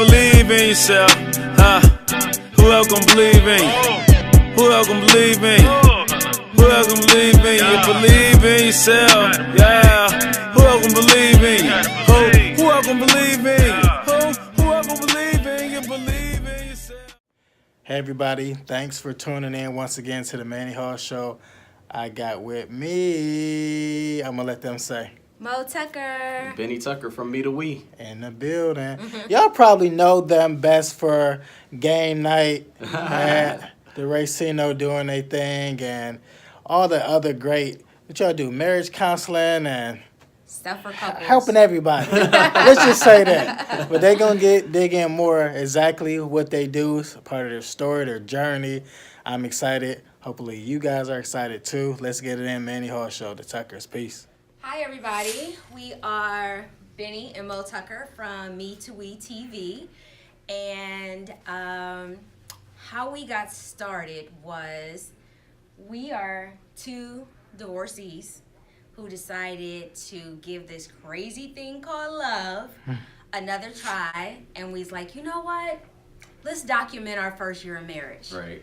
believe in yourself? Huh? Who else gon' believe in you? Who else gon' believe in you? Who else gon' believe in you? You believe in yourself, yeah. Who else gon' believe in you? Who else gon' believe in you? Who else gon' believe in you? Believe in yourself. Hey everybody, thanks for tuning in once again to the Manny Hall Show. I got with me, I'm gonna let them say. Mo Tucker. Bennie Tucker from ME2WE. In the building. Y'all probably know them best for game night at the Racino doing their thing and all the other great, what y'all do, marriage counseling and Stuff for couples. helping everybody. Let's just say that. But they're going to dig in more exactly what they do. It's a part of their story, their journey. I'm excited. Hopefully you guys are excited too. Let's get it in. Manny Hall Show, the Tuckers. Peace. Hi, everybody. We are Bennie and Mo Tucker from ME2WE TV. And how we got started was we are two divorcees who decided to give this crazy thing called love another try. And we was like, you know what? Let's document our first year of marriage. Right.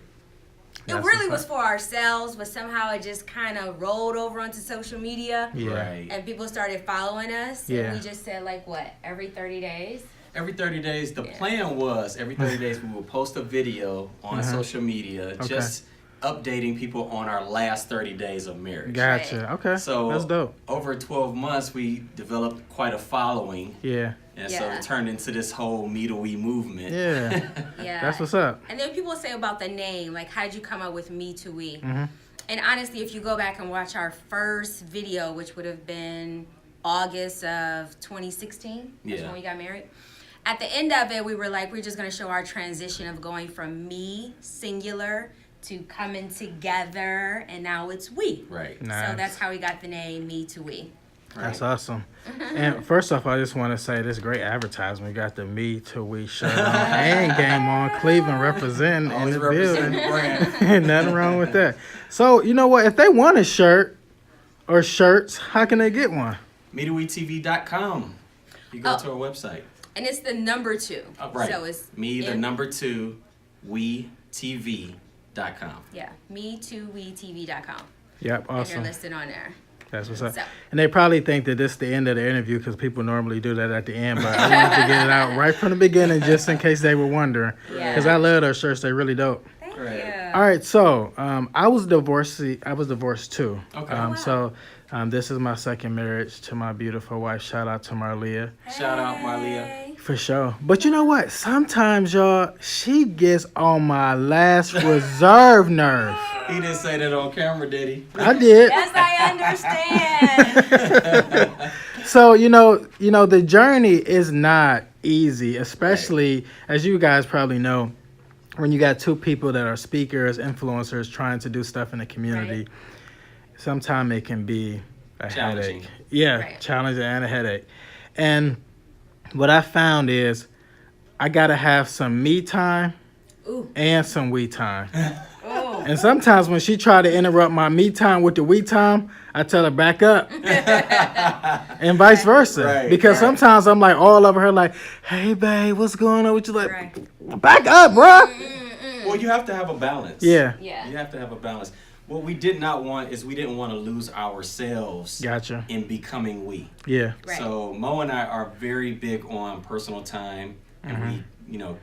It really was for ourselves, but somehow it just kind of rolled over onto social media. Yeah. Right. And people started following us. Yeah. And we just said, like, what, every 30 days? Every 30 days, the plan was every 30 days we will post a video on social media just updating people on our last 30 days of marriage. Gotcha. Right. Okay. So that's dope. over 12 months, we developed quite a following. Yeah. And so it turned into this whole ME2WE movement. Yeah. Yeah. That's what's up. And then people say about the name, like, how did you come up with ME2WE? Mm-hmm. And honestly, if you go back and watch our first video, which would have been August of 2016, that's when we got married. At the end of it, we were like, we're just going to show our transition of going from me, singular, to coming together, and now it's we. Right. Nice. So that's how we got the name ME2WE. That's awesome. And first off, I just want to say this great advertisement. We got the ME2WE shirt on and game on. Cleveland representing in Always the representing building. the brand. Nothing wrong with that. So, you know what? If they want a shirt or shirts, how can they get one? ME2WETV.com. You go to our website. And it's the number 2. Right. So it's the number 2, WeTV.com. Yeah, ME2WeTV.com. Yep, And awesome. you're listed on there. That's what's up. So- And they probably think that this is the end of the interview because people normally do that at the end. But I wanted to get it out right from the beginning just in case they were wondering. Yeah. Because I love those shirts. They're really dope. Thank Right. you. All right, so I was divorced too. Okay. Wow. So this is my second marriage to my beautiful wife. Shout out to Marlia. Shout out, Marlia. Hey. For sure. But you know what? Sometimes, y'all, she gets on my last reserve nerve. He didn't say that on camera, did he? I did. Yes, I understand. So, you know, the journey is not easy, especially as you guys probably know, when you got two people that are speakers, influencers, trying to do stuff in the community. Right. Sometimes it can be a Challenging. headache. Yeah, Right. challenging and a headache. And what I found is I got to have some me time Ooh. and some we time. Oh. And sometimes when she try to interrupt my me time with the we time, I tell her back up. And vice versa. Right, Because sometimes I'm like all over her like, hey, babe, what's going on with you? Like, Right. back up, bruh. Well, you have to have a balance. Yeah. Yeah. You have to have a balance. What we did not want is we didn't want to lose ourselves Gotcha. in becoming we. Yeah. Right. So Mo and I are very big on personal time, and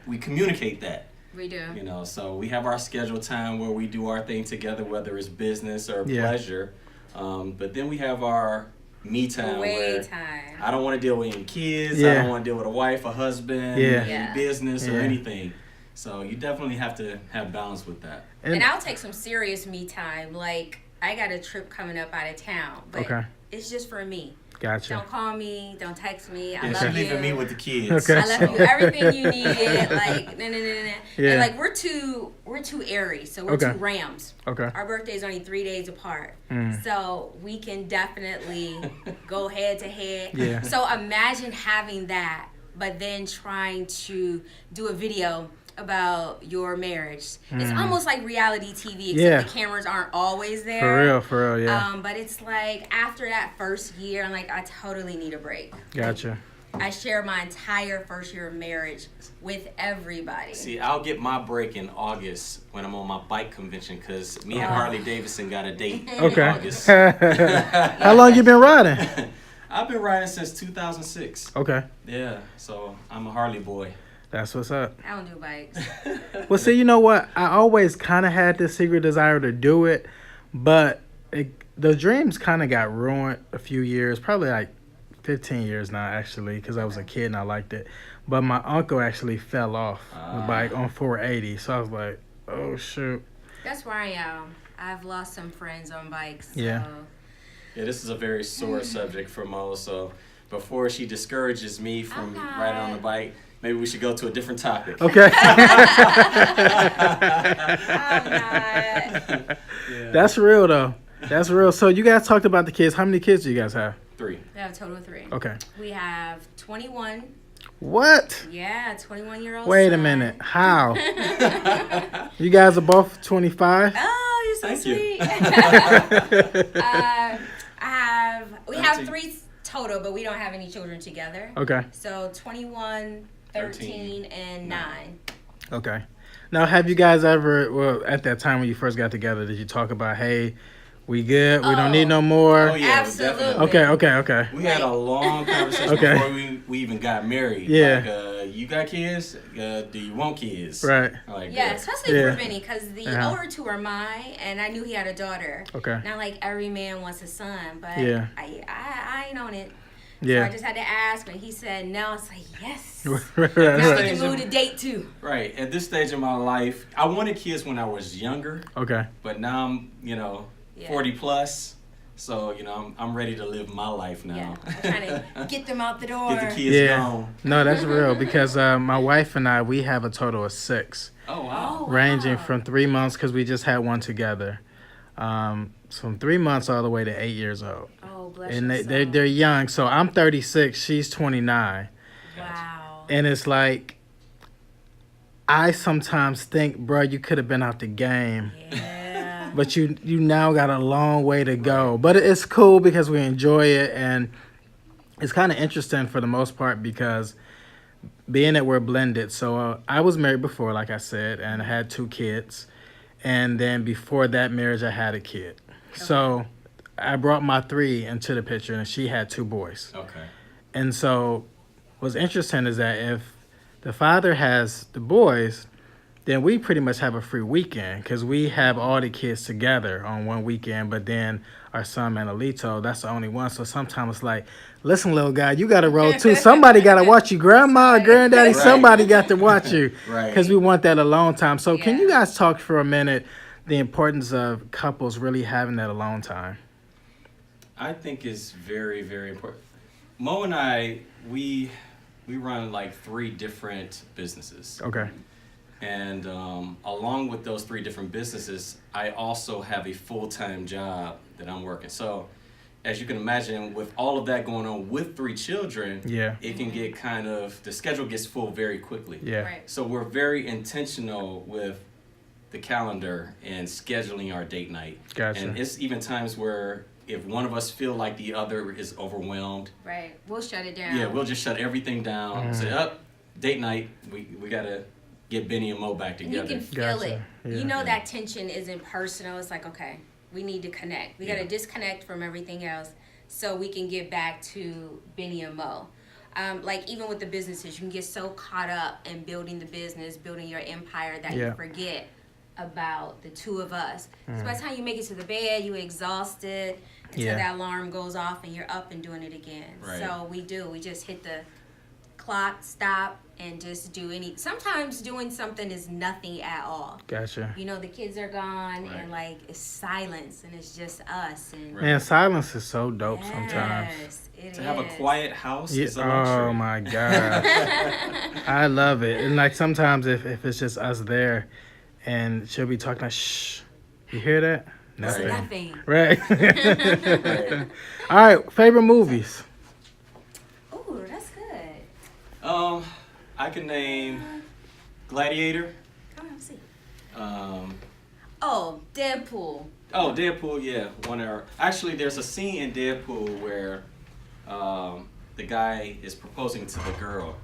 we communicate that. We do. So we have our scheduled time where we do our thing together, whether it's business or pleasure. But then we have our me time where time. I don't want to deal with any kids. Yeah. I don't want to deal with a wife, a husband, Yeah. any business or Yeah. anything. So you definitely have to have balance with that. And I'll take some serious me time. Like, I got a trip coming up out of town, but it's just for me. Gotcha. Don't call me. Don't text me. I Yeah, love she's you. leaving me with the kids. Okay. I love you. Everything you needed. Like, no. Yeah. And like we're two Aries, so we're two Rams. Okay. Our birthday's only 3 days apart, Mm. so we can definitely go head to head. Yeah. So imagine having that, but then trying to do a video about your marriage. It's almost like reality TV, except the cameras aren't always there. For real, yeah. But it's like after that first year, I'm like, I totally need a break. Gotcha. I share my entire first year of marriage with everybody. See, I'll get my break in August when I'm on my bike convention because me and Harley Davidson got a date in August. How long you been riding? I've been riding since 2006. Okay. Yeah, so I'm a Harley boy. That's what's up. I don't do bikes. Well, see, you know what? I always kind of had this secret desire to do it, but the dreams kind of got ruined a few years, probably like 15 years now, actually, because I was a kid and I liked it. But my uncle actually fell off the bike on 480, so I was like, oh, shoot. That's where I am. I've lost some friends on bikes. Yeah. So. Yeah, this is a very sore subject for Mo, so before she discourages me from riding on the bike, maybe we should go to a different topic. Okay. I'm not. Yeah. That's real, though. That's real. So you guys talked about the kids. How many kids do you guys have? 3. We have a total of 3. Okay. We have 21. What? Yeah, 21-year-old. Wait a minute. How? You guys are both 25? Oh, you're so Thank you. sweet. We have 3 total, but we don't have any children together. Okay. So 21, 13, and 9. Okay. Now, have you guys ever, well, at that time when you first got together, did you talk about, hey, we good, we don't need no more? Oh, yeah, Absolutely. definitely. Okay. We had a long conversation Okay. before we even got married. Yeah. Like, you got kids? Do you want kids? Right. Like, Yeah, especially Yeah. for Benny, because the Uh-huh. older 2 are mine, and I knew he had a daughter. Okay. Not like every man wants a son, but Yeah. I ain't on it. Yeah. So I just had to ask. When he said no, I was like, yes. Right. Now we can move to date 2. Right. At this stage of my life, I wanted kids when I was younger, Okay. but now I'm, Yeah. 40 plus. So, I'm ready to live my life Yeah, now. I'm trying to get them out the door. Get the kids Yeah. gone. No, that's real because my wife and I, we have a total of 6. Oh, wow. Oh, Ranging wow. from 3 months because we just had one together. From 3 months all the way to 8 years old. Oh, bless And your they're soul. young. So I'm 36, she's 29. Wow. And it's like, I sometimes think, bro, you could have been out the game. Yeah. But you now got a long way to go. But it's cool because we enjoy it. And it's kind of interesting for the most part because being that we're blended. So I was married before, like I said, and I had 2 kids. And then before that marriage, I had a kid. Okay. So I brought my 3 into the picture, and she had 2 boys. Okay. And so what's interesting is that if the father has the boys, then we pretty much have a free weekend because we have all the kids together on one weekend. But then our son Manolito, that's the only one. So sometimes it's like, listen, little guy, you got to roll too. Somebody got to watch you. Grandma, granddaddy, Right. somebody got to watch you. Right. Because we want that alone time. So can Yeah. you guys talk for a minute the importance of couples really having that alone time? I think it's very, very important. Mo and I, we run like 3 different businesses. Okay. And along with those 3 different businesses, I also have a full-time job that I'm working. So as you can imagine, with all of that going on with 3 children, Yeah. it can get the schedule gets full very quickly. Yeah. Right. So we're very intentional with the calendar and scheduling our date night. Gotcha. And it's even times where if one of us feel like the other is overwhelmed, Right. We'll shut it down. yeah, we'll just shut everything down. Say, date night, we gotta get Benny and Mo back And you together. can feel Gotcha. it. Yeah. You know that tension isn't personal. It's like, okay, we need to connect. We got to disconnect from everything else so we can get back to Benny and Mo. Like even with the businesses, you can get so caught up in building the business, building your empire that you forget about the 2 of us. So by the time you make it to the bed, you're exhausted until that alarm goes off and you're up and doing it again. Right. So we just hit the clock, stop, and just do sometimes doing something is nothing at all. Gotcha. You know, the kids are gone and like it's silence and it's just us. And Man, silence is so dope sometimes. Yes, it To have a is. quiet house Yeah, is a luxury. oh my god, I love it. And like sometimes if it's just us there, and she'll be talking like, shh, you hear that? It's Nothing. nothing. Right. Right. All right, favorite movies. Ooh, that's good. I can name Gladiator. Come on, see. Oh, Deadpool. Deadpool, yeah. Actually, there's a scene in Deadpool where the guy is proposing to the girl,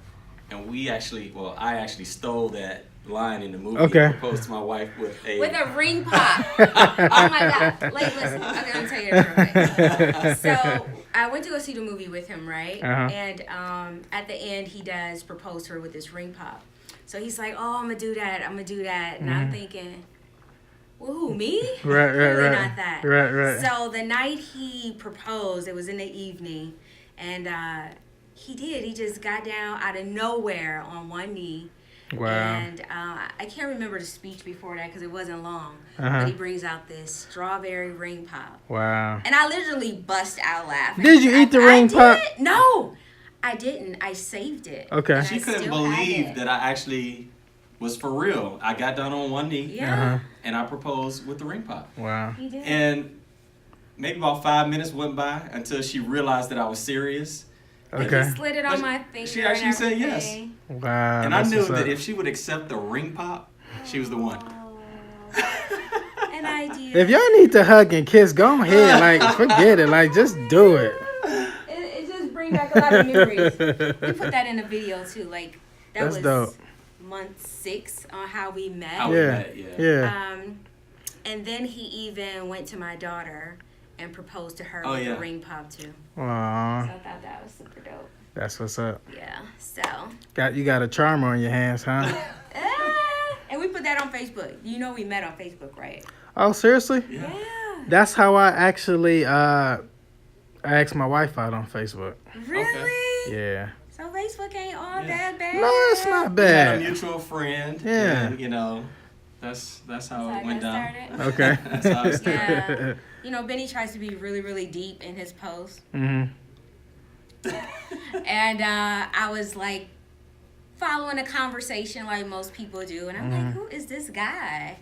and I actually stole that line in the movie. Okay. Proposed to my wife with a ring pop. Oh my God. Like, listen, okay, let me tell you this real quick. So I went to go see the movie with him, right? Uh-huh. And at the end, he does propose to her with this ring pop. So he's like, oh, I'm going to do that. And I'm thinking, well, who, me? Right. Really not that. Right. So the night he proposed, it was in the evening, and he did. He just got down out of nowhere on one knee. Wow. And I can't remember the speech before that because it wasn't long. But he brings out this strawberry ring pop. Wow. And I literally bust out laughing. Did you eat the ring pop? No, I didn't. I saved it. Okay. And She I couldn't still have believe it. that I actually was for real. I got down on one knee Yeah, and I proposed with the ring pop. Wow. he did. And maybe about 5 minutes went by until she realized that I was serious. Okay. He slid it on But my finger. she actually and said yes. everything. Wow. And I that's knew what's that up. if she would accept the ring pop, she was the one. And I did. If y'all need to hug and kiss, go ahead. Like, forget it. Like, just do it. It just brings back a lot of memories. We put that in the video too. Like that That's was dope. month 6 on how we met. How we met, yeah. Yeah. And then he even went to my daughter and proposed to her Oh, with yeah. a ring pop too. So Aw. I thought that was super dope. That's what's up. Yeah. So. You got a charmer on your hands, huh? And we put that on Facebook. You know we met on Facebook, right? Oh, seriously? Yeah. That's how I actually asked my wife out on Facebook. Really? Yeah. So Facebook ain't all that bad. No, it's not We had a bad. mutual friend. Yeah. And, you know, that's how That's it how went it down. started. Okay. That's how it started. Yeah. You know, Benny tries to be really, really deep in his posts. hmm And I was like following a conversation like most people do. And I'm like, who is this guy?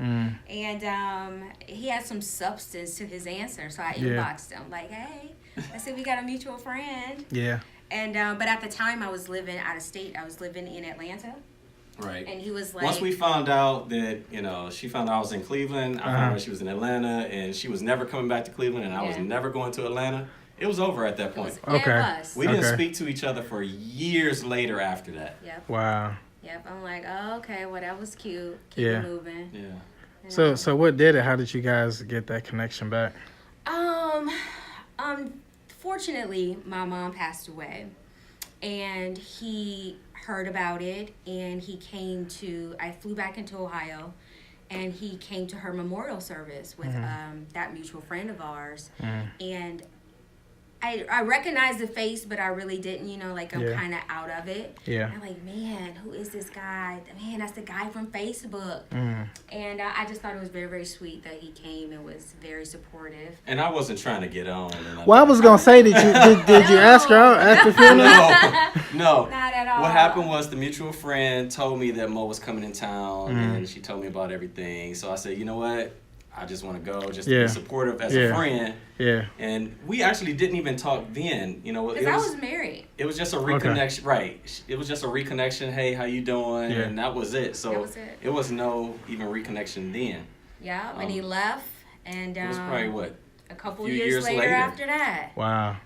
And he had some substance to his answer. So I Yeah. inboxed him like, hey, I said, we got a mutual friend. Yeah. And but at the time I was living out of state. I was living in Atlanta. Right. And he was like, Once we found out that, you know, she found out I was in Cleveland, I found out she was in Atlanta, and she was never coming back to Cleveland, and I was Yeah. never going to Atlanta, it was over at that it was, point. Okay. It was. We didn't Okay. speak to each other for years later after that. Yep. Wow. Yep. I'm like, oh, okay, well, that was cute. Keep Yeah. it moving. Yeah. You So know? what did it? How did you guys get that connection back? Fortunately, my mom passed away, and he heard about it, and I flew back into Ohio, and he came to her memorial service with that mutual friend of ours, and I recognized the face, but I really didn't, you know, like I'm Yeah. kind of out of it. Yeah. I'm like, man, who is this guy? Man, that's the guy from Facebook. And I just thought it was very, very sweet that he came and was very supportive. And I wasn't trying to get on. And Well, I was gonna say, did you ask her out at the funeral? No. Not at all. What happened was the mutual friend told me that Mo was coming in town, and she told me about everything. So I said, you know what? I just want to go just to Yeah. be supportive as Yeah. a friend. Yeah. And we actually didn't even talk then. You know, Because I was married. it was just a reconnection. Right. It was just a reconnection. Hey, how you doing? Yeah. And that was it. So That was it. it was no even reconnection then. Yeah, and he left, and It was probably what? a couple few years years later later. after that. Wow.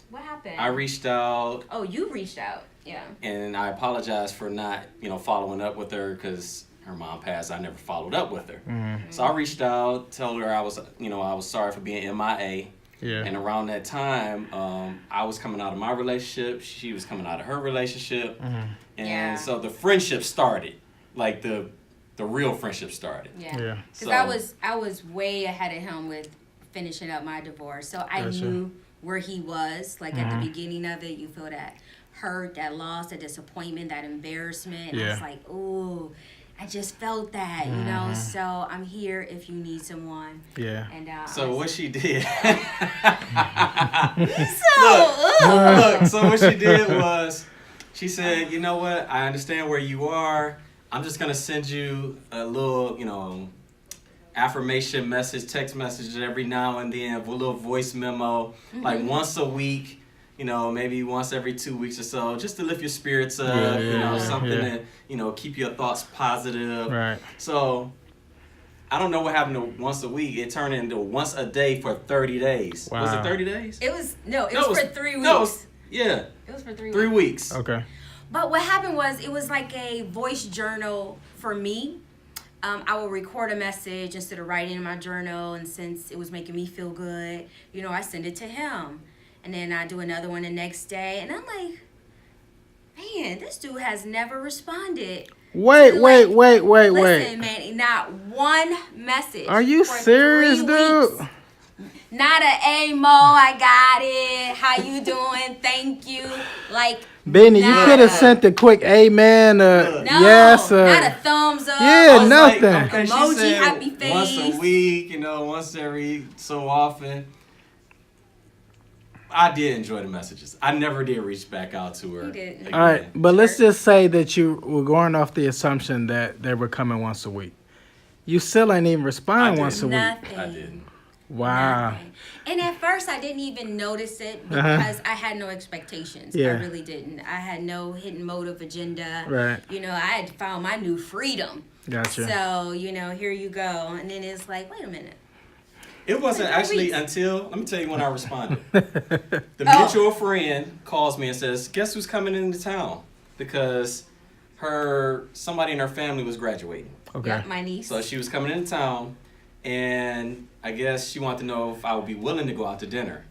What happened? I reached out Oh, you reached out. Yeah. and I apologized for not, following up with her because her mom passed. I never followed up with her. So I reached out, told her I was sorry for being MIA. Yeah. And around that time, I was coming out of my relationship. She was coming out of her relationship. And Yeah. so the friendship started. Like the real friendship started. Yeah. Yeah. Because I was way ahead of him with finishing up my divorce, so I Gotcha. knew where he was. Like at the beginning of it, you feel that hurt, that loss, that disappointment, that embarrassment. And I Yeah. was like, ooh, I just felt that, you know. So I'm here if you need someone. Yeah. And So what she did. So what she did was she said, you know what, I understand where you are. I'm just gonna send you a little, affirmation message, text message every now and then, with a little voice memo, like once a week, maybe once every 2 weeks or so, just to lift your spirits up, something to, keep your thoughts positive. Right. So I don't know what happened to once a week. It turned into once a day for 30 days. Wow. Was it 30 days? It was for 3 weeks. No, yeah. It was for 3 weeks. 3 weeks. Okay. But what happened was it was like a voice journal for me. I would record a message instead of writing in my journal, and since it was making me feel good, I send it to him. And then I do another one the next day, and I'm like, man, this dude has never responded. Wait. Listen, man, not one message. Are you for serious, 3 dude? weeks. Not a, hey, Mo, I got it. How you doing? Thank you. Like, Benny, you could have sent a quick amen, no, yes. not a thumbs up. Yeah, I was nothing. Like, okay, Emoji, she said happy face. once a week, once every so often. I did enjoy the messages. I never did reach back out to her. You didn't. again. All right, but let's just say that you were going off the assumption that they were coming once a week. You still ain't even respond once a week. Nothing. I didn't. Wow. Nothing. And at first, I didn't even notice it because I had no expectations. Yeah. I really didn't. I had no hidden motive agenda. Right. I had found my new freedom. Gotcha. So, here you go. And then it's like, wait a minute. It wasn't Like 3 actually weeks. until, let me tell you when I responded. The mutual friend calls me and says, guess who's coming into town? Because somebody in her family was graduating. Okay. Yep, my niece. So she was coming into town, and I guess she wanted to know if I would be willing to go out to dinner.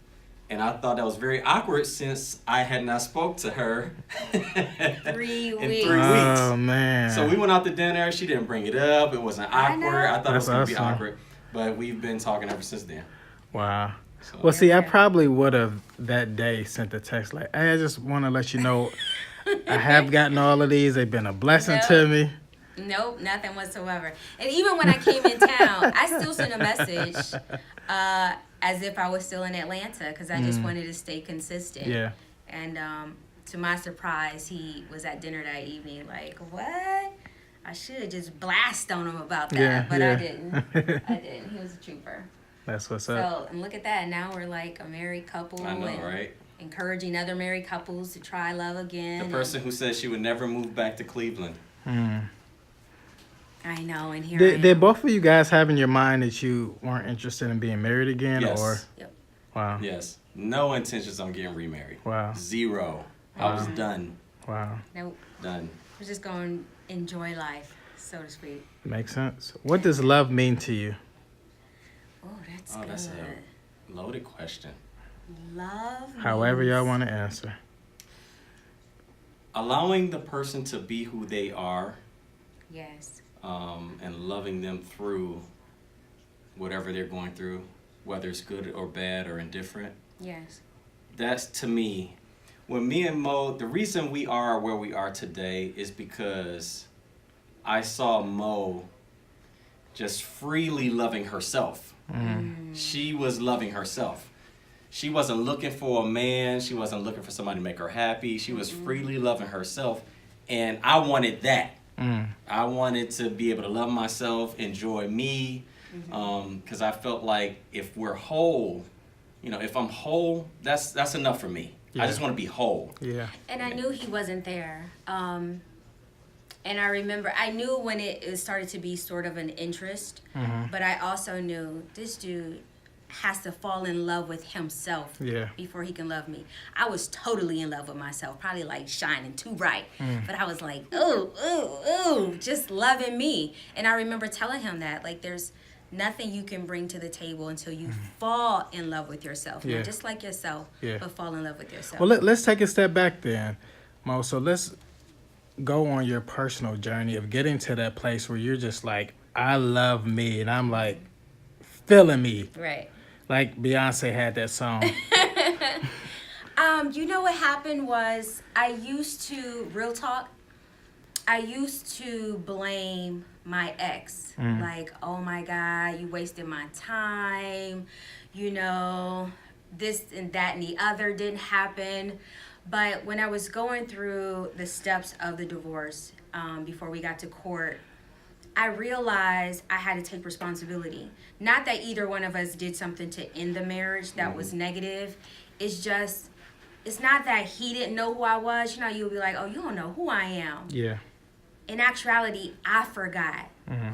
And I thought that was very awkward since I had not spoke to her 3 in 3 weeks. weeks. Oh, man. So we went out to dinner. She didn't bring it up. It wasn't awkward. I thought it was going to be That's awesome. awkward. But we've been talking ever since then. Wow. So, Well, see, I probably would have that day sent a text like, hey, I just want to let you know I have gotten all of these. They've been a blessing to me. Nope, nothing whatsoever. And even when I came in town, I still sent a message as if I was still in Atlanta because I just wanted to stay consistent. Yeah. And to my surprise, he was at dinner that evening like, what? I should have just blast on him about that, Yeah, but yeah. I didn't. He was a trooper. That's what's up. So, and look at that. Now we're like a married couple. I know, and right? encouraging other married couples to try love again. The person who said she would never move back to Cleveland. I know, and here I am. Did both of you guys have in your mind that you weren't interested in being married again? Yes. Or Yep. wow. Yes. No intentions on getting remarried. Wow. 0. I was done. Wow. Nope. Done. We're just going to enjoy life, so to speak. Makes sense. What does love mean to you? Oh, that's Oh, good. that's a loaded question. Love. However means- y'all want to answer. Allowing the person to be who they are, Yes. and loving them through whatever they're going through, whether it's good or bad or indifferent. Yes. That's, to me, when me and Mo, the reason we are where we are today is because I saw Mo just freely loving herself. She was loving herself. She wasn't looking for a man. She wasn't looking for somebody to make her happy. She was freely loving herself. And I wanted that. I wanted to be able to love myself, enjoy me, because I felt like if we're whole, if I'm whole, that's enough for me. Yeah. I just want to be whole. Yeah. And I knew he wasn't there. And I remember, I knew when it started to be sort of an interest, but I also knew this dude has to fall in love with himself before he can love me. I was totally in love with myself, probably like shining too bright. But I was like, ooh, just loving me. And I remember telling him that, like, there's nothing you can bring to the table until you fall in love with yourself. Yeah. Not just like yourself, but fall in love with yourself. Well, let's take a step back then, Mo. So let's go on your personal journey of getting to that place where you're just like, I love me, and I'm like feeling me. Right. Like Beyonce had that song. You know what happened was I used to, real talk, I used to blame my ex. Like, oh my God, you wasted my time. This and that and the other didn't happen. But when I was going through the steps of the divorce, before we got to court, I realized I had to take responsibility. Not that either one of us did something to end the marriage that was negative. It's just, it's not that he didn't know who I was. You'll be like, oh, you don't know who I am. Yeah. in actuality, I forgot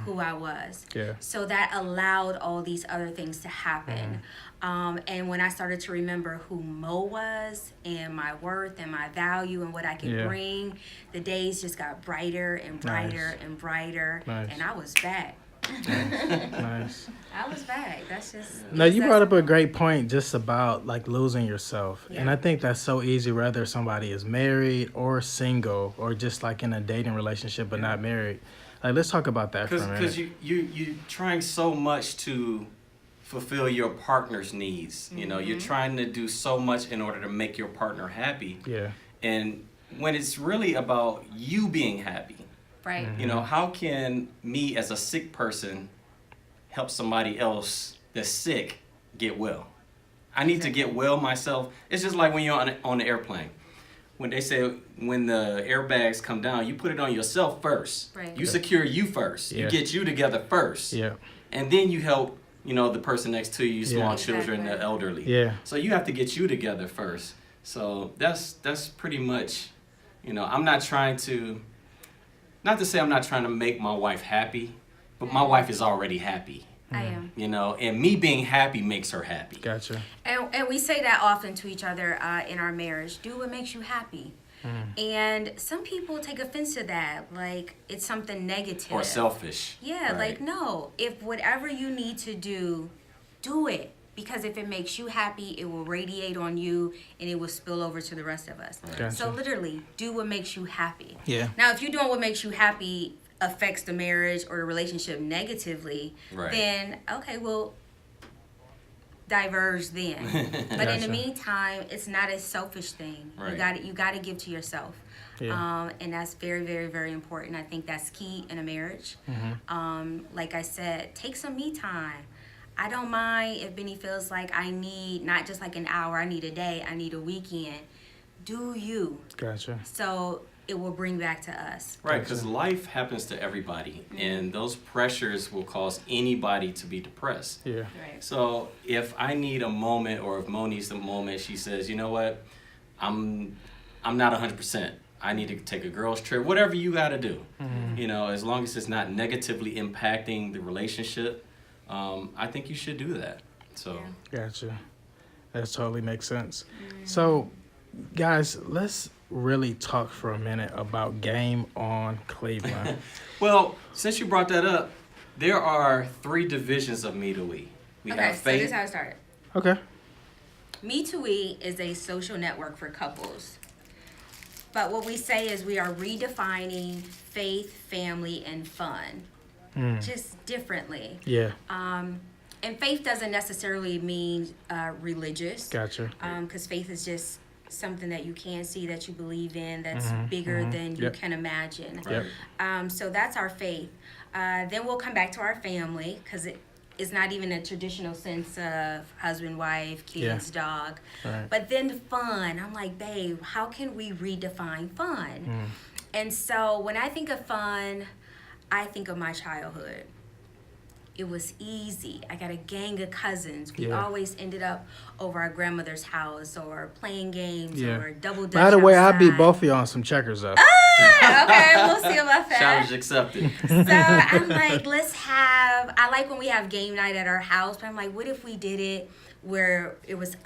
who I was. Yeah. So that allowed all these other things to happen. And when I started to remember who Mo was and my worth and my value and what I could bring, the days just got brighter and brighter and brighter. Nice. And I was back. Nice. I was back. That's just. Now you brought up a great point just about like losing yourself, and I think that's so easy whether somebody is married or single or just like in a dating relationship but not married. Like, let's talk about that for a minute. Because you trying so much to fulfill your partner's needs. You know, you're trying to do so much in order to make your partner happy. Yeah. And when it's really about you being happy. Right. You know, how can me as a sick person help somebody else that's sick get well? I need to get well myself. It's just like when you're on the airplane. When they say when the airbags come down, you put it on yourself first. Right. You secure you first. Yeah. You get you together first. Yeah. And then you help, you know, the person next to you, small Yeah. children, the Exactly. elderly. Yeah. So you have to get you together first. So that's pretty much, you know, I'm not trying to, not to say I'm not trying to make my wife happy, but my wife is already happy. I am. You know, and me being happy makes her happy. Gotcha. And we say that often to each other in our marriage. Do what makes you happy. And some people take offense to that, like it's something negative. Or selfish. Yeah, Right. like no. If whatever you need to do, do it. Because if it makes you happy, it will radiate on you and it will spill over to the rest of us. Gotcha. So literally, do what makes you happy. Yeah. Now, if you're doing what makes you happy affects the marriage or the relationship negatively, Right. then okay, well, diverge then. But in Gotcha. the meantime, it's not a selfish thing. Right. You got to give to yourself. Yeah. And that's very, very, very important. I think that's key in a marriage. Like I said, take some me time. I don't mind if Benny feels like I need not just like an hour, I need a day, I need a weekend. Do you. Gotcha. So it will bring back to us. Right, because life happens to everybody, and those pressures will cause anybody to be depressed. Yeah. Right. So if I need a moment, or if Mo needs a moment, she says, you know what, I'm not 100%. I need to take a girls trip, whatever you got to do. You know, as long as it's not negatively impacting the relationship, I think you should do that. So Gotcha. That totally makes sense. So, guys, let's really talk for a minute about Game On Cleveland. well, since you brought that up, there are 3 divisions of ME2WE. We Okay, have so this faith. is how it started. Okay. ME2WE is a social network for couples. But what we say is we are redefining faith, family, and fun. Just differently. Yeah. And faith doesn't necessarily mean religious. Gotcha. Because faith is just something that you can see, that you believe in, that's bigger than you Yep. can imagine. Yep. So that's our faith. Then we'll come back to our family, because it is not even a traditional sense of husband, wife, kids, dog. Right. But then the fun, I'm like, babe, how can we redefine fun? And so when I think of fun, I think of my childhood. It was easy. I got a gang of cousins. We Yeah. always ended up over our grandmother's house or playing games Yeah. or double dutch By the way, I beat outside. both of you on some checkers, though. Okay, we'll see about that. Challenge accepted. So I'm like, I like when we have game night at our house, but I'm like, what if we did it where it was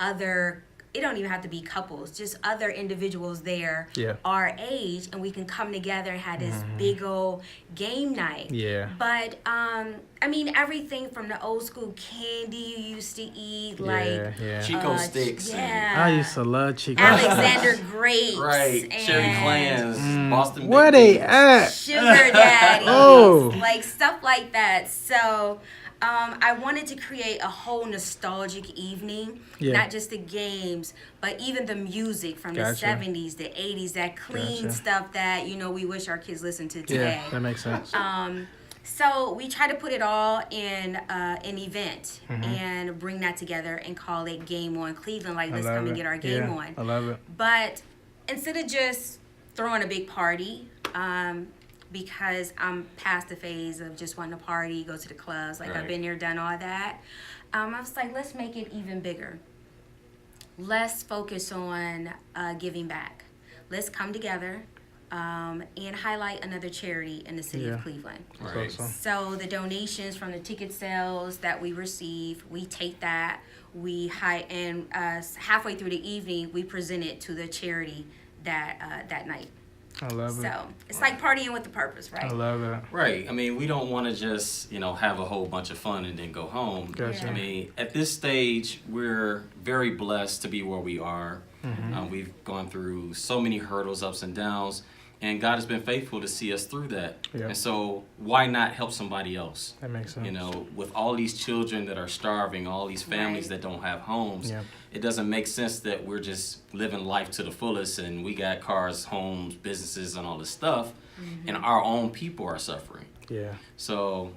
it don't even have to be couples, just other individuals there Yeah. our age, and we can come together and have this big old game night. Yeah. But I mean, everything from the old school candy you used to eat, like yeah. Chico sticks. yeah, I used to love Chico. Alexander grapes, Right. Cherry and clans. Boston Where baked they beans. at? sugar daddies, Oh. like stuff like that. So I wanted to create a whole nostalgic evening, Yeah. not just the games, but even the music from the Gotcha. 70s, the 80s, that clean Gotcha. stuff that, we wish our kids listened to today. Yeah, that makes sense. So we try to put it all in an event and bring that together and call it Game On Cleveland, like let's love come and it. get our game Yeah, on. I love it. But instead of just throwing a big party, because I'm past the phase of just wanting to party, go to the clubs, like I've Right. been there, done all that. I was like, let's make it even bigger. Let's focus on giving back. Let's come together. and highlight another charity in the city of Cleveland. Right. Awesome. So the donations from the ticket sales that we receive, we take that, halfway through the evening, we present it to the charity that night. I love it. So it's like partying with a purpose, right? I love it. Right. I mean, we don't want to just, have a whole bunch of fun and then go home. Gotcha. I mean, at this stage, we're very blessed to be where we are. We've gone through so many hurdles, ups and downs, and God has been faithful to see us through that. Yep. And so why not help somebody else? That makes sense. With all these children that are starving, all these families Right. that don't have homes, Yep. it doesn't make sense that we're just living life to the fullest and we got cars, homes, businesses, and all this stuff, and our own people are suffering. Yeah. So,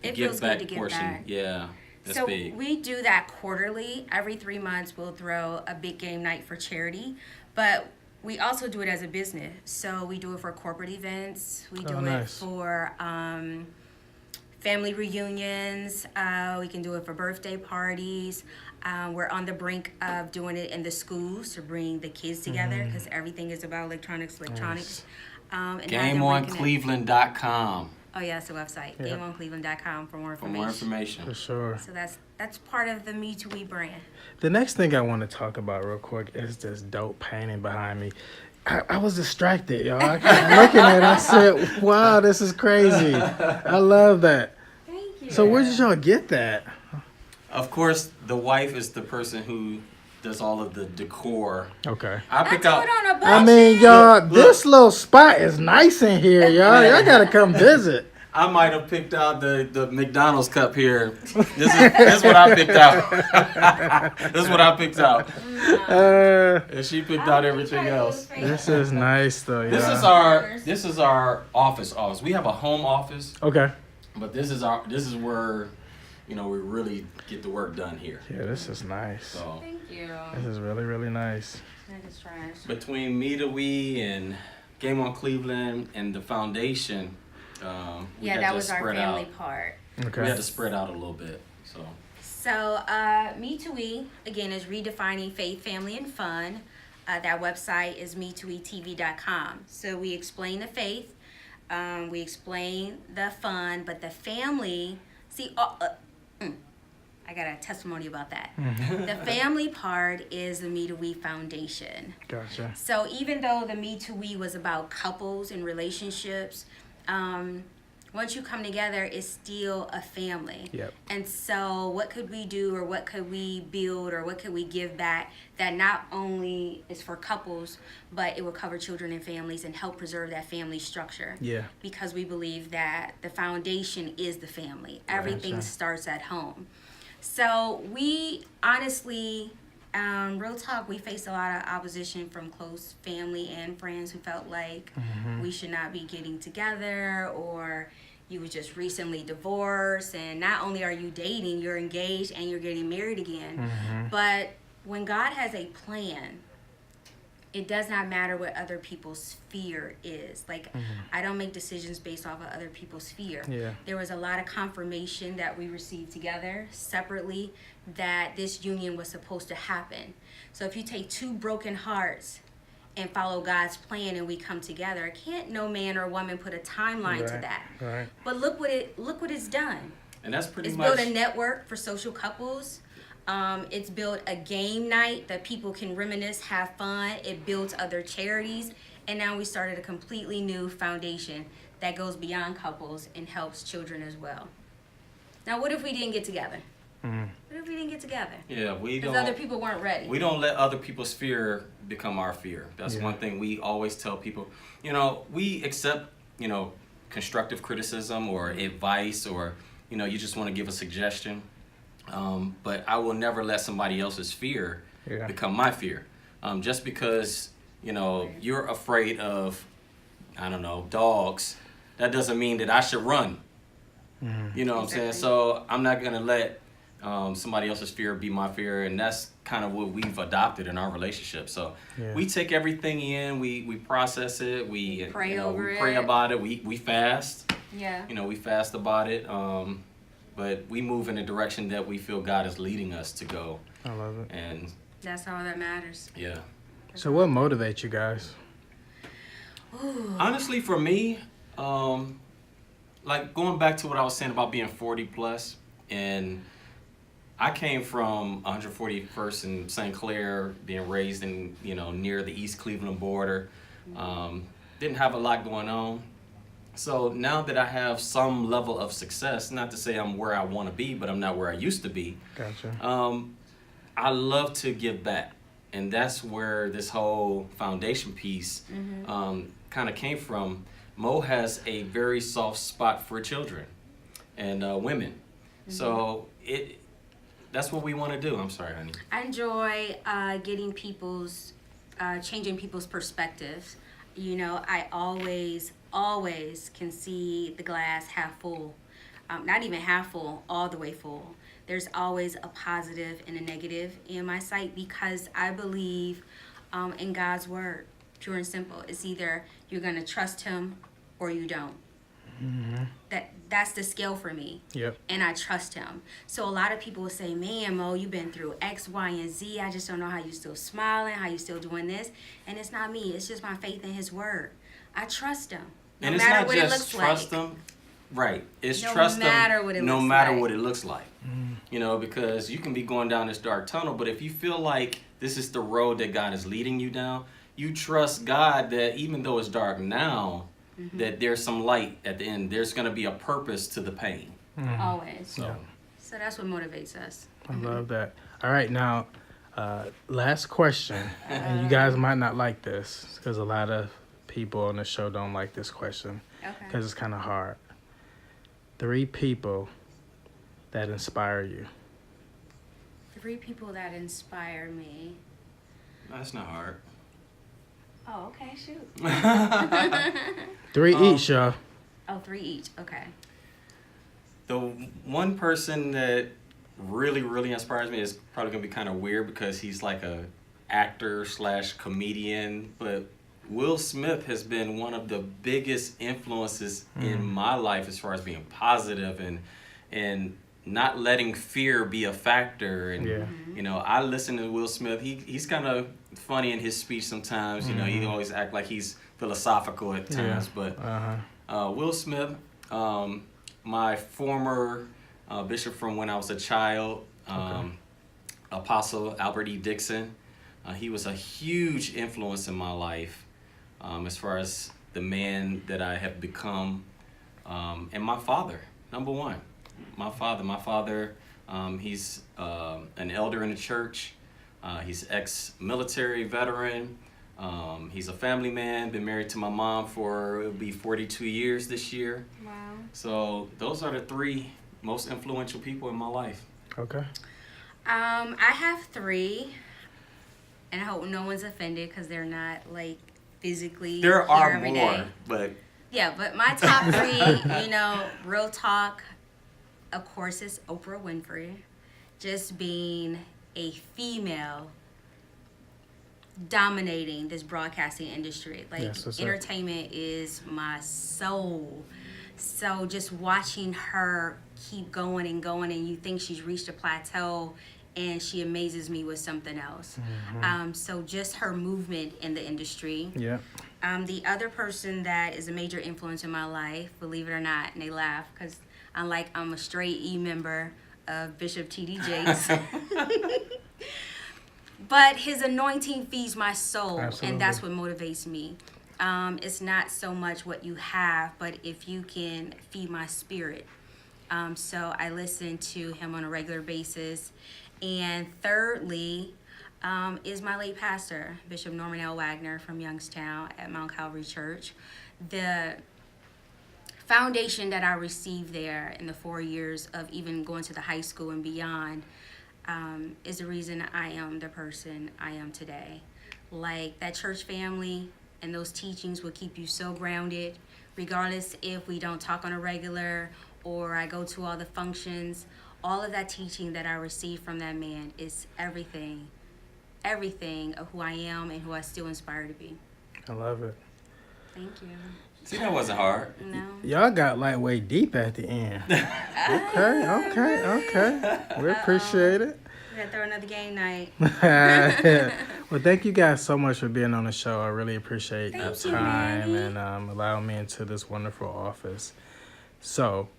the It give feels back good to give portion, back. yeah, that's So big. we do that quarterly. Every 3 months, we'll throw a big game night for charity, but we also do it as a business. So we do it for corporate events. We do it nice. for family reunions. We can do it for birthday parties. We're on the brink of doing it in the schools to bring the kids together because everything is about electronics. And have them reconnect. GameOnCleveland.com Oh yeah, it's a website. Yeah. GameOnCleveland.com for more for information. more information. For sure. So that's part of the ME2WE brand. The next thing I want to talk about real quick is this dope painting behind me. I was distracted, y'all. I kept looking at it. I said, wow, this is crazy. I love that. Thank you. So where did y'all get that? Of course, the wife is the person who does all of the decor. Okay. I I pick do out. it on a budget. I mean, y'all, this little spot is nice in here, y'all. Y'all got to come visit. I might have picked out the McDonald's cup here. This is what I picked out. This is what I picked out. And she picked out everything else. This is nice, though, y'all. This is our office. We have a home office, Okay. but this is where we really get the work done here. Yeah, this is nice. So Thank you. This is really, really nice. That is trash. between ME2WE and Game on Cleveland and the foundation, we Yeah, had that to was our spread family out. part. Okay. We had to spread out a little bit. So So, ME2WE, again, is redefining faith, family, and fun. That website is ME2WE TV.com. So we explain the faith, we explain the fun, but the family, I got a testimony about that. The family part is the ME2WE Foundation. Gotcha. So even though the ME2WE was about couples and relationships, once you come together, it's still a family. Yep. And so what could we do, or what could we build, or what could we give back that not only is for couples, but it will cover children and families and help preserve that family structure. Yeah. Because we believe that the foundation is the family. Everything Gotcha. starts at home. So we honestly, real talk, we faced a lot of opposition from close family and friends who felt like we should not be getting together, or you were just recently divorced, and not only are you dating, you're engaged and you're getting married again. But when God has a plan, it does not matter what other people's fear is. Like, I don't make decisions based off of other people's fear. Yeah. There was a lot of confirmation that we received together separately that this union was supposed to happen. So if you take two broken hearts and follow God's plan and we come together, can't no man or woman put a timeline to Right, that. right. But look what it's done. and that's pretty It's much built a network for social couples. It's built a game night that people can reminisce, have fun. It builds other charities. And now we started a completely new foundation that goes beyond couples and helps children as well. Now, what if we didn't get together? What if we didn't get together? Yeah, we Because don't. other people weren't ready. We don't let other people's fear become our fear. That's Yeah. one thing we always tell people. We accept, constructive criticism or advice, or, you just want to give a suggestion. But I will never let somebody else's fear Yeah. become my fear. Just because, you're afraid of, I don't know, dogs, that doesn't mean that I should run. You know what I'm saying? Exactly. So I'm not going to let somebody else's fear be my fear, and that's kind of what we've adopted in our relationship. So Yeah. we take everything in, we process it, we Pray over we pray it. about it, we fast, Yeah. we fast about it, but we move in the direction that we feel God is leading us to go, I love it. and That's all that matters. yeah. So what motivates you guys? Honestly, for me, like going back to what I was saying about being 40 plus, and I came from 141st in St. Clair, being raised in, near the East Cleveland border. Didn't have a lot going on. So now that I have some level of success, not to say I'm where I want to be, but I'm not where I used to be. Gotcha. I love to give back. And that's where this whole foundation piece kind of came from. Mo has a very soft spot for children and women. So that's what we want to do. I'm sorry, honey. I enjoy getting changing people's perspectives. I always can see the glass half full. Not even half full, all the way full. There's always a positive and a negative in my sight because I believe in God's word, pure and simple. It's either you're going to trust him or you don't. That's the scale for me. Yep. And I trust him. So a lot of people will say, man, Mo, you've been through X, Y, and Z. I just don't know how you still smiling, how you still doing this. And it's not me. It's just my faith in his word. I trust him. And it's not just trust him. Right. It's trust him no matter what it looks like. Because you can be going down this dark tunnel, but if you feel like this is the road that God is leading you down, you trust God that even though it's dark now, that there's some light at the end. There's going to be a purpose to the pain. Always. So that's what motivates us. I love that. All right, now, last question. And you guys might not like this because a lot of people on the show don't like this question because it's kind of hard. 3 people that inspire you. 3 people that inspire me. that's not hard. Oh, okay, shoot. 3 each, y'all. Oh, 3 each. Okay. The one person that really, really inspires me is probably going to be kind of weird because he's like a actor / comedian, but Will Smith has been one of the biggest influences in my life as far as being positive and not letting fear be a factor. And I listen to Will Smith. He's kind of funny in his speech sometimes. He always act like he's philosophical at times. But Will Smith, my former bishop from when I was a child, Apostle Albert E. Dixon, he was a huge influence in my life. As far as the man that I have become, and my father, number one. My father, he's an elder in the church. He's ex-military veteran. He's a family man, been married to my mom for, it'll be 42 years this year. Wow. So those are the 3 most influential people in my life. Okay. I have 3, and I hope no one's offended because they're not, physically There are every more, day. but... Yeah, but my top 3, real talk, of course, it's Oprah Winfrey. Just being a female dominating this broadcasting industry. Entertainment is my soul. So just watching her keep going and going, and you think she's reached a plateau, and she amazes me with something else. So just her movement in the industry. Yeah. The other person that is a major influence in my life, believe it or not, and they laugh because I'm a straight E member of Bishop T.D. Jakes. But his anointing feeds my soul. Absolutely. And that's what motivates me. It's not so much what you have, but if you can feed my spirit. So I listen to him on a regular basis. And thirdly, is my late pastor, Bishop Norman L. Wagner from Youngstown at Mount Calvary Church. The foundation that I received there in the 4 years of even going to the high school and beyond is the reason I am the person I am today. That church family and those teachings will keep you so grounded, regardless if we don't talk on a regular or I go to all the functions. All of that teaching that I received from that man is everything of who I am and who I still aspire to be. I love it. Thank you. See, that wasn't hard. No. Y'all got way deep at the end. Okay. We appreciate it. Gotta throw another game night. Well, thank you guys so much for being on the show. I really appreciate your Thank you, time Manny. and allowing me into this wonderful office. So,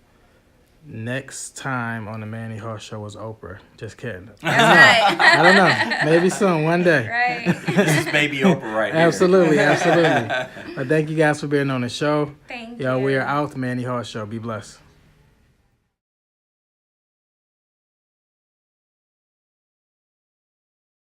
next time on the Manny Hall Show was Oprah. Just kidding. That's right. I don't know. Maybe soon, one day. Right. This is baby Oprah right here. Absolutely. But thank you guys for being on the show. Thank Yo, you. we are out. The Manny Hall Show. Be blessed.